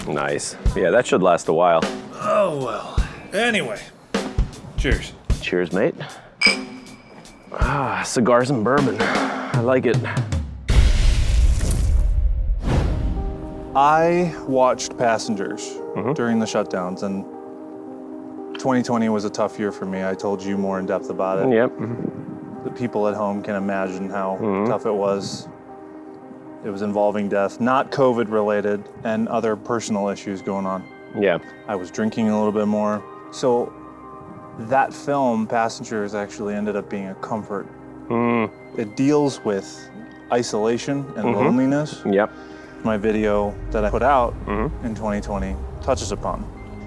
Nice. Yeah, that should last a while. Oh, well. Anyway, cheers. Cheers, mate. Ah, cigars and bourbon. I like it. I watched Passengers during the shutdowns, and 2020 was a tough year for me. I told you more in depth about it. Yep. The people at home can imagine how tough it was. It was involving death, not COVID related, and other personal issues going on. Yeah. I was drinking a little bit more. So that film, Passengers, actually ended up being a comfort. It deals with isolation and loneliness. Yep. My video that I put out in 2020 touches upon.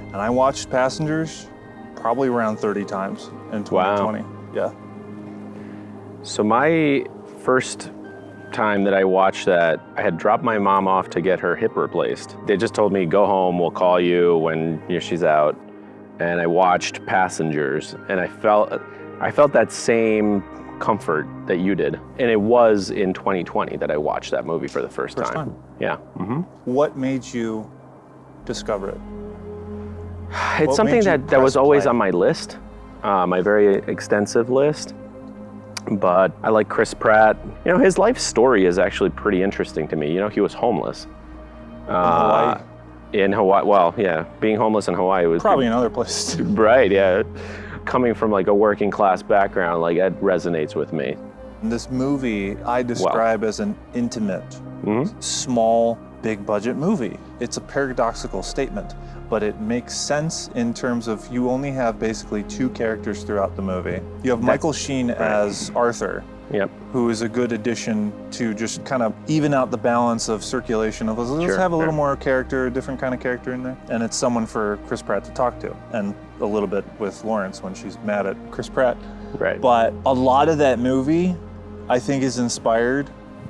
And I watched Passengers probably around 30 times in 2020. Wow. Yeah. So my first time that I watched that, I had dropped my mom off to get her hip replaced. They just told me, go home, we'll call you when she's out. And I watched Passengers, and I felt that same comfort that you did. And it was in 2020 that I watched that movie for the first time. Yeah. What made you discover it? It's something that was always on my list, my very extensive list. But I like Chris Pratt. You know, his life story is actually pretty interesting to me. You know, he was homeless. Hawaii? In Hawaii, well, yeah, being homeless in Hawaii was... Probably in other places too. Right, yeah. Coming from like a working class background, like that resonates with me. This movie I describe as an intimate, small, big budget movie. It's a paradoxical statement, but it makes sense in terms of you only have basically two characters throughout the movie. You have Michael Sheen as Arthur, who is a good addition to just kind of even out the balance of circulation of let's have a little more character, a different kind of character in there. And it's someone for Chris Pratt to talk to, and a little bit with Lawrence when she's mad at Chris Pratt. Right. But a lot of that movie, I think, is inspired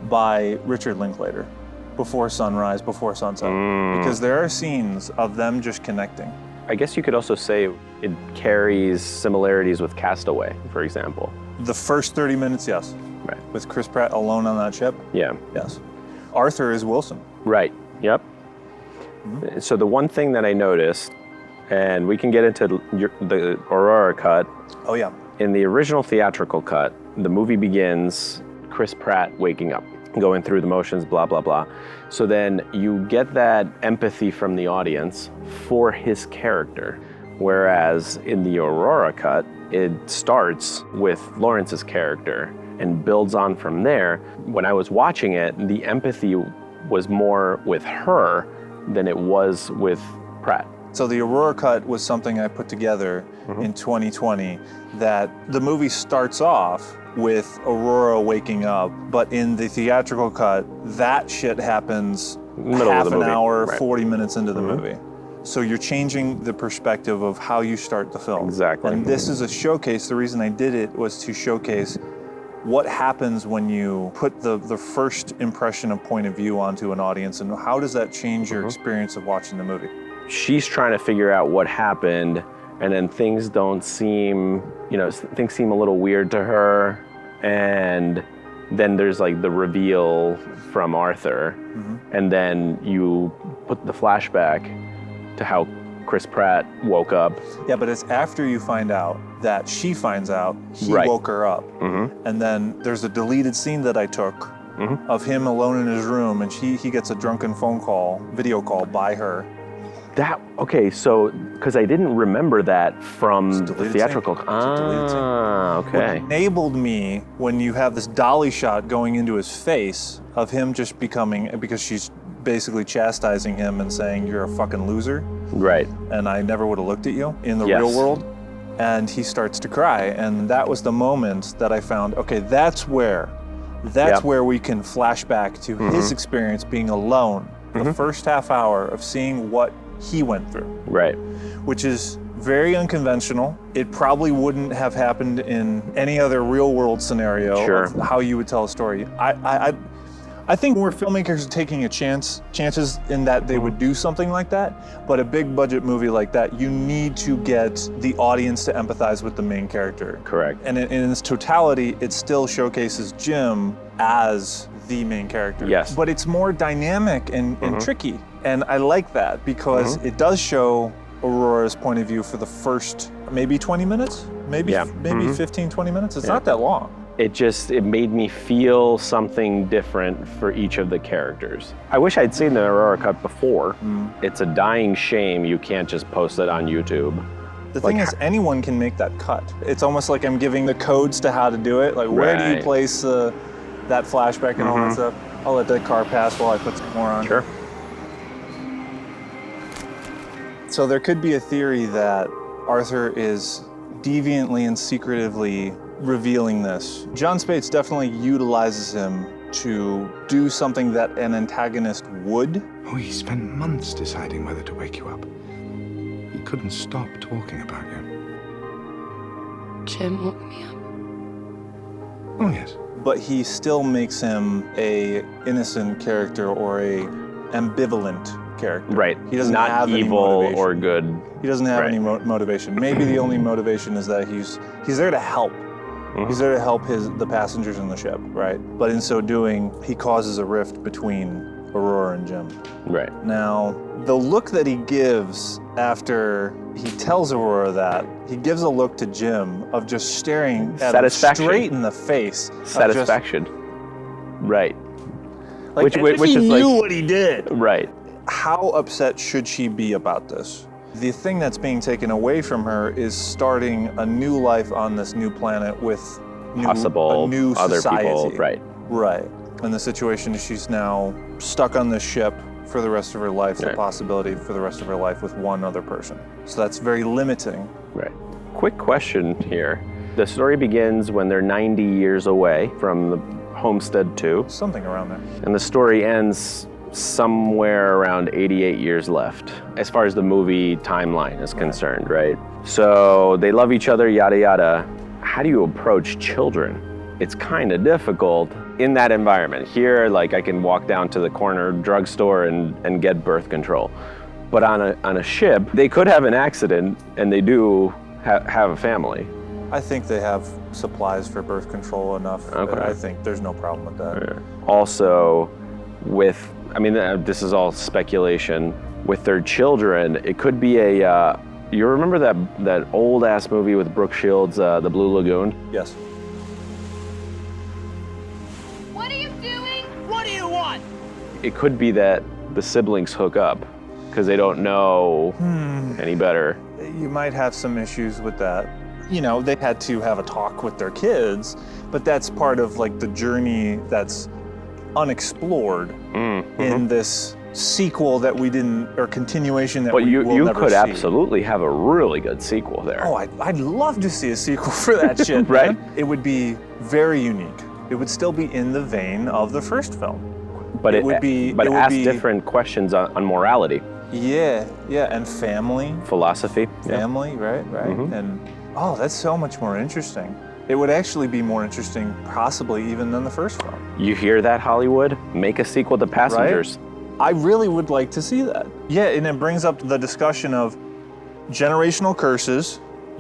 by Richard Linklater. Before Sunrise, Before Sunset, because there are scenes of them just connecting. I guess you could also say it carries similarities with Castaway, for example. The first 30 minutes, yes. Right. With Chris Pratt alone on that ship? Yeah. Yes. Arthur is Wilson. Right, yep. So the one thing that I noticed, and we can get into the Aurora cut. Oh yeah. In the original theatrical cut, the movie begins Chris Pratt waking up, going through the motions, blah, blah, blah. So then you get that empathy from the audience for his character. Whereas in the Aurora cut, it starts with Lawrence's character and builds on from there. When I was watching it, the empathy was more with her than it was with Pratt. So the Aurora cut was something I put together in 2020, that the movie starts off with Aurora waking up, but in the theatrical cut, that shit happens half an hour, 40 minutes into the movie. So you're changing the perspective of how you start the film. Exactly. And this is a showcase. The reason I did it was to showcase what happens when you put the first impression of point of view onto an audience, and how does that change your experience of watching the movie? She's trying to figure out what happened, and then things don't seem, things seem a little weird to her. And then there's like the reveal from Arthur, and then you put the flashback to how Chris Pratt woke up. Yeah, but it's after you find out that she finds out he woke her up. And then there's a deleted scene that I took of him alone in his room, and he gets a drunken video call by her. So, because I didn't remember that from the theatrical. Okay. What enabled me, when you have this dolly shot going into his face of him just because she's basically chastising him and saying, you're a fucking loser. Right. And I never would have looked at you in the real world. And he starts to cry. And that was the moment that I found, okay, that's where we can flash back to his experience being alone. The first half hour of seeing what he went through. Right. Which is very unconventional. It probably wouldn't have happened in any other real world scenario of how you would tell a story. I think more filmmakers are taking chances in that they would do something like that, but a big budget movie like that, you need to get the audience to empathize with the main character. Correct. And in its totality, it still showcases Jim as the main character. Yes. But it's more dynamic and tricky. And I like that because it does show Aurora's point of view for the first maybe 20 minutes, maybe 15, 20 minutes. It's not that long. It made me feel something different for each of the characters. I wish I'd seen the Aurora cut before. It's a dying shame you can't just post it on YouTube. The thing is, anyone can make that cut. It's almost like I'm giving the codes to how to do it. Like, where do you place that flashback and all that stuff? I'll let that car pass while I put some more on. Sure. So there could be a theory that Arthur is deviantly and secretively revealing this. John Spates definitely utilizes him to do something that an antagonist would. Oh, he spent months deciding whether to wake you up. He couldn't stop talking about you. Jim woke me up. Oh, yes. But he still makes him a innocent character or a ambivalent character. Right. He doesn't Not have evil any motivation. or good. He doesn't have any motivation. Maybe the only motivation is that he's there to help. He's there to help the passengers in the ship, right? But in so doing, he causes a rift between Aurora and Jim. Right. Now, the look that he gives after he tells Aurora that, he gives a look to Jim of just staring at him straight in the face. Satisfaction. Right. Like, which he is knew what he did. Right. How upset should she be about this? The thing that's being taken away from her is starting a new life on this new planet with a new other society. people. Right. Right. And the situation is she's now stuck on this ship for the rest of her life, the possibility for the rest of her life with one other person. So that's very limiting. Right. Quick question here. The story begins when they're 90 years away from the Homestead 2. Something around there. And the story ends somewhere around 88 years left, as far as the movie timeline is concerned, right? So they love each other, yada, yada. How do you approach children? It's kind of difficult in that environment. Here, like, I can walk down to the corner drugstore and get birth control. But on a ship, they could have an accident and they do have a family. I think they have supplies for birth control enough. Okay. I think there's no problem with that. Also, this is all speculation, with their children, it could be you remember that old ass movie with Brooke Shields, The Blue Lagoon? Yes. What are you doing? What do you want? It could be that the siblings hook up because they don't know any better. You might have some issues with that. You know, they had to have a talk with their kids, but that's part of like the journey that's unexplored in this sequel that we didn't, or continuation that we will never see. But you could absolutely have a really good sequel there. Oh, I'd love to see a sequel for that shit. Right? Man. It would be very unique. It would still be in the vein of the first film. But it would be different questions on morality. Yeah, and family. Philosophy. Family, right. And that's so much more interesting. It would actually be more interesting, possibly even than the first film. You hear that, Hollywood? Make a sequel to Passengers. Right? I really would like to see that. Yeah, and it brings up the discussion of generational curses,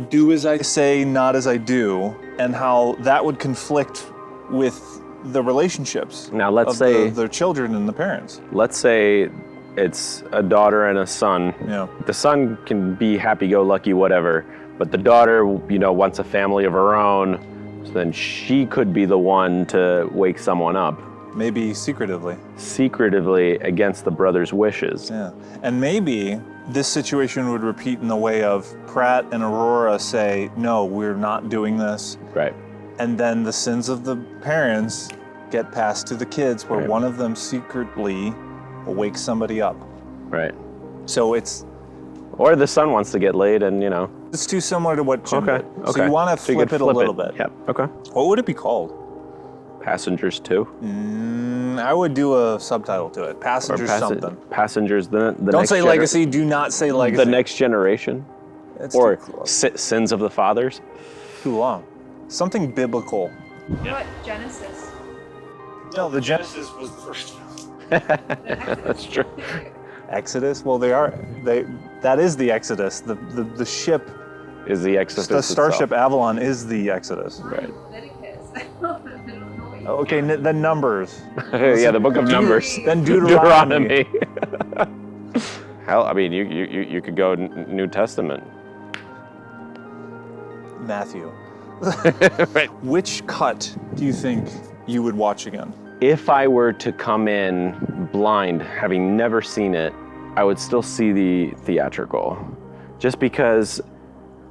do as I say, not as I do, and how that would conflict with the relationships now, let's of say the children and the parents. Let's say it's a daughter and a son. Yeah. The son can be happy-go-lucky, whatever, but the daughter, wants a family of her own, so then she could be the one to wake someone up. Maybe secretively. Secretively against the brother's wishes. Yeah. And maybe this situation would repeat in the way of Pratt and Aurora say, no, we're not doing this. Right. And then the sins of the parents get passed to the kids where one of them secretly wakes somebody up. Right. So it's... Or the son wants to get laid and, It's too similar to what Jim did. Okay. So you want to flip it a little bit. Yep. Okay. What would it be called? Passengers 2. I would do a subtitle to it. Passengers something. Passengers, the Don't say legacy. Do not say legacy. The Next Generation. It's or too close. Sins of the Fathers. Too long. Something biblical. What? Genesis. No, the Genesis was the first film. That's true. Exodus? Well, that is the Exodus. The ship is the Exodus. The Starship itself. Avalon is the Exodus. Right. Okay, the Numbers. Yeah, the book of Numbers. Then Deuteronomy. Hell, I mean, you could go New Testament. Matthew. Right. Which cut do you think you would watch again? If I were to come in blind, having never seen it, I would still see the theatrical, just because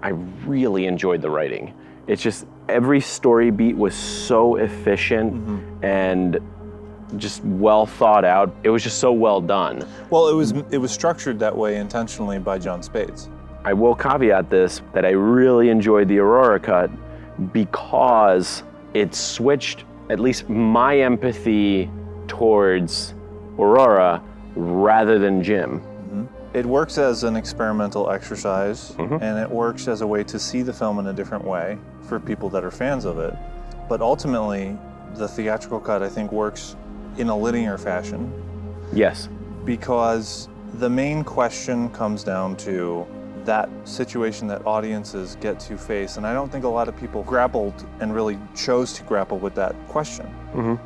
I really enjoyed the writing. It's just every story beat was so efficient and just well thought out. It was just so well done. Well, it was structured that way intentionally by John Spades. I will caveat this, that I really enjoyed the Aurora cut because it switched at least my empathy towards Aurora rather than Jim. It works as an experimental exercise, and it works as a way to see the film in a different way for people that are fans of it. But ultimately, the theatrical cut, I think, works in a linear fashion. Yes. Because the main question comes down to that situation that audiences get to face. And I don't think a lot of people grappled and really chose to grapple with that question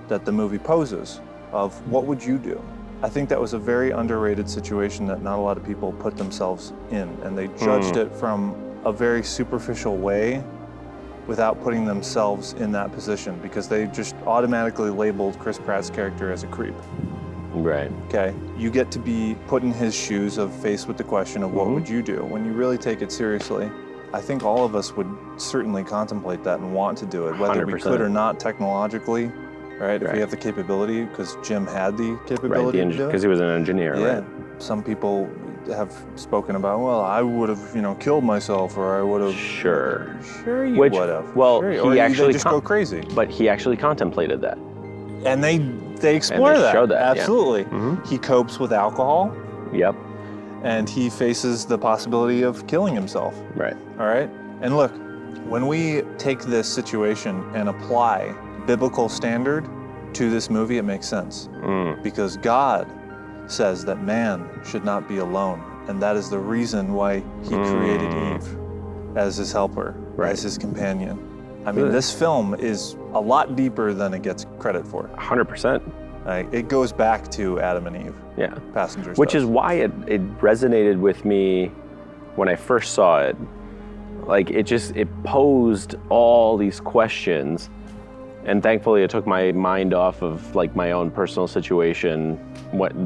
that the movie poses of what would you do? I think that was a very underrated situation that not a lot of people put themselves in, and they judged it from a very superficial way without putting themselves in that position, because they just automatically labeled Chris Pratt's character as a creep. Right. Okay, you get to be put in his shoes of faced with the question of what would you do? When you really take it seriously, I think all of us would certainly contemplate that and want to do it, whether 100%. we could or not technologically, right? If Right. we have the capability, because Jim had the capability to do it. Because he was an engineer, Yeah. right? Some people have spoken about, well, I would have, killed myself, or I would have. Sure. Sure, you Which, would have. well, sure, he or actually they just go crazy. But he actually contemplated that. And they explore that. show that, yeah. Absolutely. Mhm. He copes with alcohol, Yep. and he faces the possibility of killing himself. Right. All right? And look, when we take this situation and apply biblical standard to this movie, it makes sense. Because God says that man should not be alone. And that is the reason why he created Eve as his helper, Right. as his companion. I mean, this film is a lot deeper than it gets credit for. 100%. It goes back to Adam and Eve, Yeah. passengers. Which is why it resonated with me when I first saw it. Like, it posed all these questions, and thankfully it took my mind off of like my own personal situation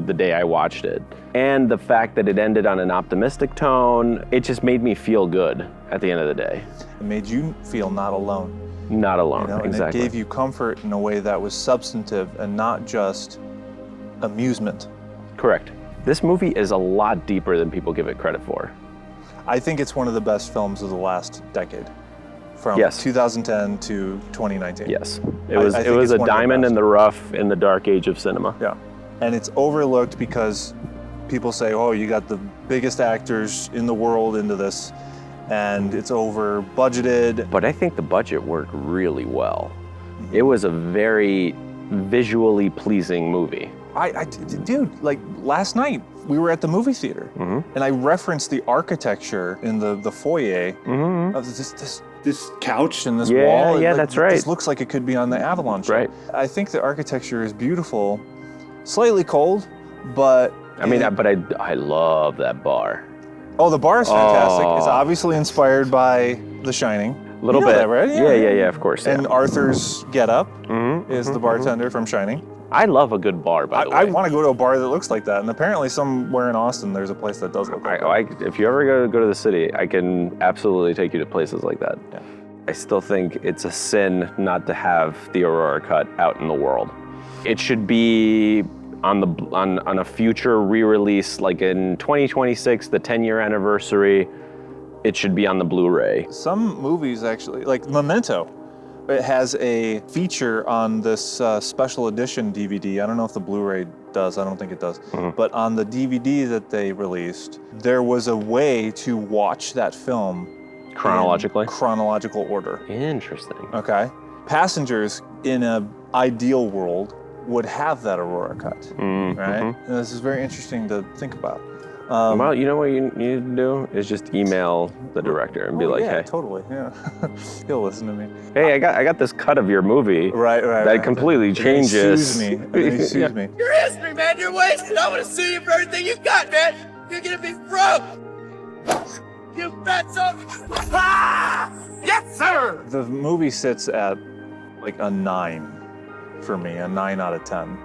the day I watched it. And the fact that it ended on an optimistic tone, it just made me feel good at the end of the day. It made you feel not alone. Not alone, And exactly. it gave you comfort in a way that was substantive and not just amusement. Correct. This movie is a lot deeper than people give it credit for. I think it's one of the best films of the last decade, from Yes. 2010 to 2019. Yes. It was I it think was it's a one of the diamond best. in the rough in the dark age of cinema. Yeah. And it's overlooked because people say, oh, you got the biggest actors in the world into this, and it's over budgeted. But I think the budget worked really well. It was a very visually pleasing movie. Dude, like last night we were at the movie theater, and I referenced the architecture in the foyer of this couch and this wall. Yeah, Like, that's right. This looks like it could be on the Avalon show. Right. I think the architecture is beautiful, slightly cold, but I mean, I love that bar. oh, the bar is fantastic. Oh. It's obviously inspired by The Shining. A little You know bit. that, right? Yeah, of course. And yeah. Arthur's getup is the bartender from Shining. I love a good bar, by the way. I want to go to a bar that looks like that, and apparently somewhere in Austin there's a place that does look like that. If you ever go to the city, I can absolutely take you to places like that. Yeah. I still think it's a sin not to have the Aurora cut out in the world. It should be on a future re-release, like in 2026, the 10-year anniversary. It should be on the Blu-ray. Some movies actually, like Memento, it has a feature on this special edition DVD. I don't know if the Blu-ray does, I don't think it does. But on the DVD that they released, there was a way to watch that film Chronologically? in chronological order. Interesting. Okay? Passengers in an ideal world would have that Aurora cut, right? And this is very interesting to think about. Well, you know what you need to do is just email the director and be like, yeah, hey, totally, yeah. He'll listen to me. hey, I got this cut of your movie that completely changes. And then he sues me. Your history, man. You're wasted. I want to sue you for everything you got, man. You're gonna be broke. You fat son. Ah! Yes, sir. The movie sits at like a 9 for me, a 9 out of 10.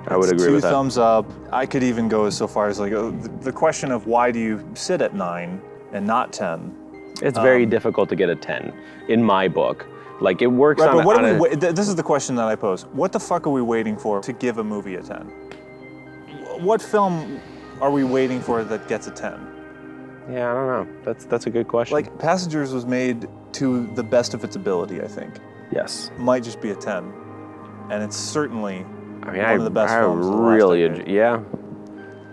I would agree with that. 2 thumbs up. I could even go so far as like the question of why do you sit at 9 and not 10? It's very difficult to get a 10 in my book. Like it works Right, on. but what on are we, a, this is the question that I pose. What the fuck are we waiting for to give a movie a 10? What film are we waiting for that gets a 10? Yeah, I don't know. That's a good question. Like Passengers was made to the best of its ability, I think. yes. Might just be a 10. And it's certainly I mean, one of the best I films of the last really, decade. yeah.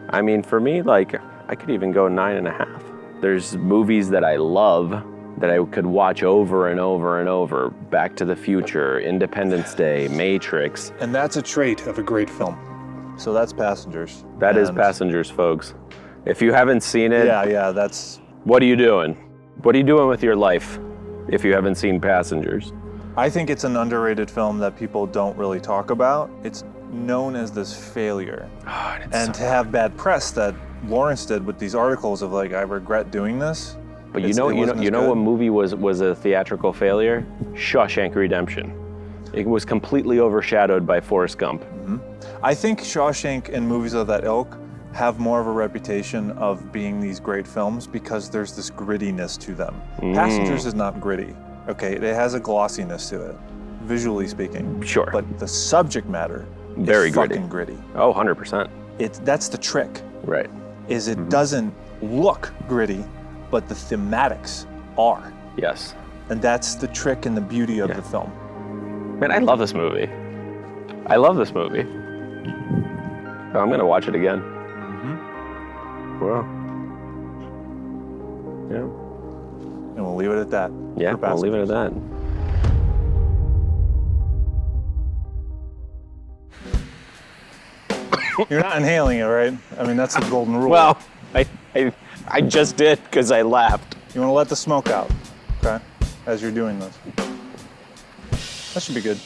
I mean, for me, like, I could even go 9.5. There's movies that I love that I could watch over and over and over. Back to the Future, Independence Day, Matrix. And that's a trait of a great film. So that's Passengers. That is And- Passengers, folks. If you haven't seen it, Yeah, that's... what are you doing? What are you doing with your life if you haven't seen Passengers? I think it's an underrated film that people don't really talk about. It's known as this failure. Oh, And to have bad press that Lawrence did with these articles of like, I regret doing this. But it wasn't as you know good. what movie was a theatrical failure? Shawshank Redemption. It was completely overshadowed by Forrest Gump. I think Shawshank and movies of that ilk have more of a reputation of being these great films because there's this grittiness to them. Passengers is not gritty, okay? It has a glossiness to it, visually speaking. Sure. But the subject matter Very is gritty. fucking gritty. Oh, 100%. That's the trick, Right. is it doesn't look gritty, but the thematics are. Yes. And that's the trick and the beauty of the film. Man, I love this movie. I love this movie. Oh, I'm gonna watch it again. Wow. Yeah. And we'll leave it at that. Yeah, for I'll leave it at that. You're not inhaling it, right? I mean, that's the golden rule. Well, I just did because I laughed. You want to let the smoke out, okay? As you're doing this. That should be good.